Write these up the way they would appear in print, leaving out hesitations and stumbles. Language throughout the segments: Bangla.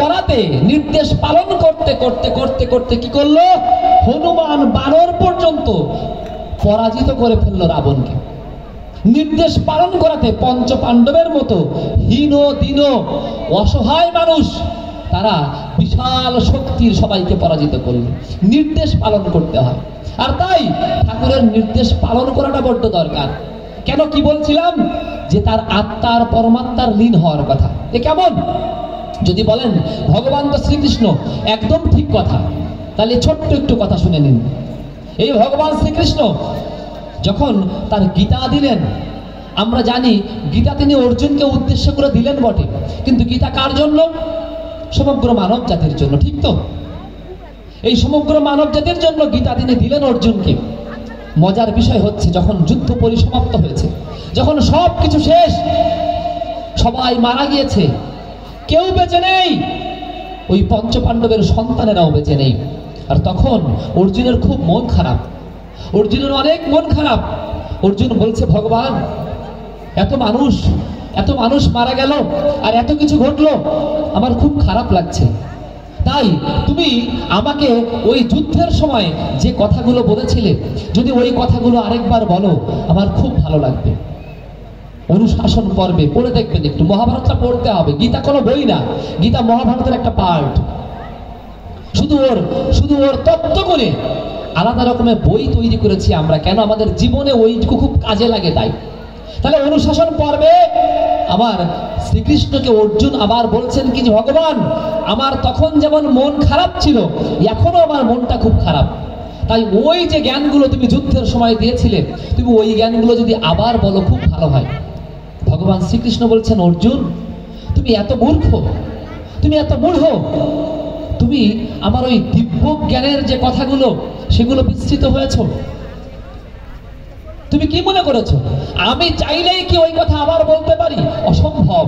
করাতে, নির্দেশ পালন করতে করতে করতে করতে কি করলো, হনুমান বানর পর্যন্ত পরাজিত করে ফেললো রাবণকে। নির্দেশ পালন করাতে পঞ্চ পাণ্ডবের মতো হীন দীন অসহায় মানুষ তারা বিশাল শক্তির সবাইকে পরাজিত করল। নির্দেশ পালন করতে হয়, আর তাই ঠাকুরের নির্দেশ পালন করাটা বড্ড দরকার। কেন, কি বলছিলাম, যে তার আত্মার পরমাত্মার লীন হওয়ার কথা। এ কেমন যদি বলেন ভগবান তো শ্রীকৃষ্ণ, একদম ঠিক কথা। তাহলে ছোট্ট একটু কথা শুনে নিন। এই ভগবান শ্রীকৃষ্ণ যখন তার গীতা দিলেন, আমরা জানি গীতা তিনি অর্জুনকে উদ্দেশ্য করে দিলেন বটে, কিন্তু গীতা কার জন্য? সমগ্র মানব জাতির জন্য, ঠিক তো? এই সমগ্র মানব জাতির জন্য গীতা তিনি দিলেন অর্জুনকে। মজার বিষয় হচ্ছে, যখন যুদ্ধ পরিসমাপ্ত হয়েছে, যখন সব কিছু শেষ, সবাই মারা গিয়েছে, কেউ বেঁচে নেই, ওই পঞ্চপাণ্ডবের সন্তানেরাও বেঁচে নেই। আর তখন অর্জুনের খুব মন খারাপ, অর্জুনের অনেক মন খারাপ। অর্জুন বলছে, ভগবান, এত মানুষ মারা গেল আর এত কিছু ঘটলো, আমার খুব খারাপ লাগছে। তাই তুমি আমাকে ওই যুদ্ধের সময় যে কথাগুলো বলেছিলে, যদি ওই কথাগুলো আরেকবার বলো, আমার খুব ভালো লাগবে। অনুশাসন পর্বে পড়ে দেখবেন একটু, মহাভারতটা পড়তে হবে। গীতা কোনো বই না, গীতা মহাভারতের একটা পার্ট। শুধু ওর তত্ত্ব করে আলাদা রকমের বই তৈরি করেছি আমরা। কেন? আমাদের জীবনে ওইটুকু খুব কাজে লাগে। তাই তাহলে অনুশাসন পর্বে আমার শ্রীকৃষ্ণকে অর্জুন আবার বলছেন কি, যে ভগবান, আমার তখন যেমন মন খারাপ ছিল, এখনো আমার মনটা খুব খারাপ। তাই ওই যে জ্ঞানগুলো তুমি যুদ্ধের সময় দিয়েছিলে, তুমি ওই জ্ঞানগুলো যদি আবার বলো, খুব ভালো হয়। ভগবান শ্রীকৃষ্ণ বলছেন, অর্জুন, তুমি এত মূর্খ, তুমি এত মূঢ়, তুমি আমার ওই দিব্য জ্ঞানের যে কথাগুলো, সেগুলো বিস্তৃত হয়েছ। তুমি কি মনে করেছো আমি চাইলেই কি ওই কথা আবার বলতে পারি? অসম্ভব।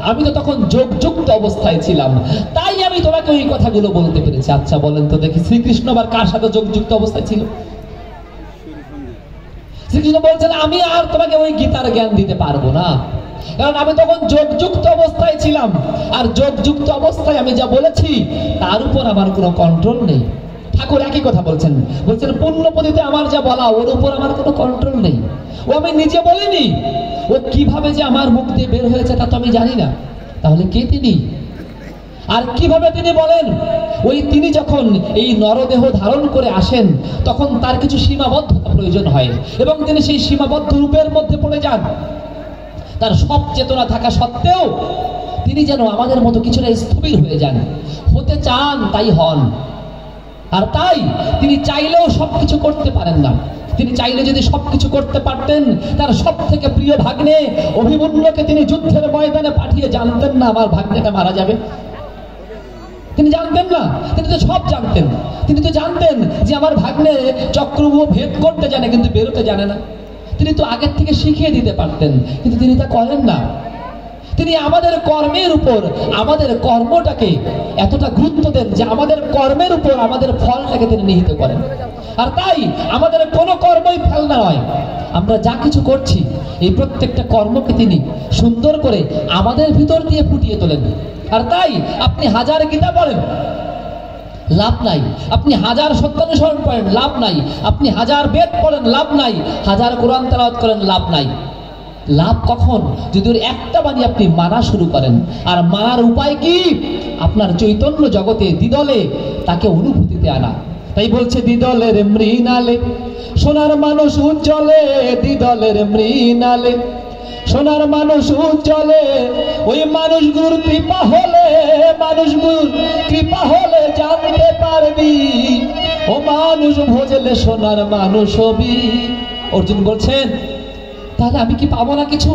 আমি তো তখন যোগযুক্ত অবস্থায় ছিলাম, তাই আমি তোমাকে ওই কথাগুলো বলতে পেরেছি। আচ্ছা বলেন তো দেখি, শ্রীকৃষ্ণ আবার কার সাথে যোগযুক্ত অবস্থায় ছিল? শ্রীকৃষ্ণ বলছেন, আমি আর তোমাকে ওই গীতার জ্ঞান দিতে পারবো না, কারণ আমি তখন যোগযুক্ত অবস্থায় ছিলাম। আর যোগযুক্ত অবস্থায় আমি যা বলেছি, তার উপর আমার কোনো কন্ট্রোল নেই। ঠাকুর একই কথা বলছেন, পুণ্যপতিতে আমার যা বলা, ওর উপর আমার কোনো কন্ট্রোল নেই। ও আমি নিজে বলিনি, ও কিভাবে যে আমার মুখ দিয়ে বের হয়েছে তা তো আমি জানি না। তাহলে কে তিনি, আর কিভাবে তিনি বলেন? ওই তিনি যখন এই নরদেহ ধারণ করে আসেন, তখন তার কিছু সীমাবদ্ধতা প্রয়োজন হয়, এবং তিনি সেই সীমাবদ্ধ রূপের মধ্যে পড়ে যান। তার সব চেতনা থাকা সত্ত্বেও তিনি যেন আমাদের মতো কিছুটা স্থবির হয়ে যান, হতে চান তাই হন। আর তাই তিনি চাইলেও সবকিছু করতে পারেন না। তিনি চাইলে যদি সবকিছু করতে পারতেন, তার সব থেকে প্রিয় ভাগ্নে অভিমন্যুকে তিনি যুদ্ধের ময়দানে পাঠিয়ে জানতেন না আমার ভাগ্নেটা মারা যাবে? তিনি জানতেন না? তিনি তো সব জানতেন। তিনি তো জানতেন যে আমার ভাগ্নে চক্রব্যূহ ভেদ করতে জানে, কিন্তু বেরোতে জানে না। তিনি তো আগের থেকে শিখিয়ে দিতে পারতেন, কিন্তু তিনি তা করেন না। তিনি আমাদের কর্মের উপর, আমাদের কর্মটাকে এতটা গুরুত্ব দেন যে আমাদের কর্মের উপর আমাদের ফলটাকে তিনি নিহিত করেন। আর তাই আমাদের কোনো কর্মই ফেলনা নয়। আমরা যা কিছু করছি, এই প্রত্যেকটা কর্মকে তিনি সুন্দর করে আমাদের ভিতর দিয়ে ফুটিয়ে তোলেন। আর তাই আপনি হাজার গীতা পড়েন, লাভ নাই। আপনি হাজার সত্যানুসরণ করেন, লাভ নাই। আপনি হাজার বেদ পড়েন, লাভ নাই। হাজার কোরআন তেলাওয়াত করেন, লাভ নাই। লাভ কখন? যদি ওর একটা বাণী আপনি মানা শুরু করেন। আর মানার উপায় কি? আপনার চৈতন্য জগতে দ্বিদলে তাকে অনুভূতিতে আনা। তাই বলছে, দ্বিদলের মৃণালে সোনার মানুষ উজ্জ্বলে, দ্বিদলের মৃণালে সোনার মানুষ উজ্জ্বলে। ওই মানুষগুলোর কৃপা হলে, মানুষগুলোর কৃপা হলে জানতে পারবি, ও মানুষ ভজলে সোনার মানুষ হবি। অর্জুন বলছেন, তাহলে আমি কি পাবো না কিছু?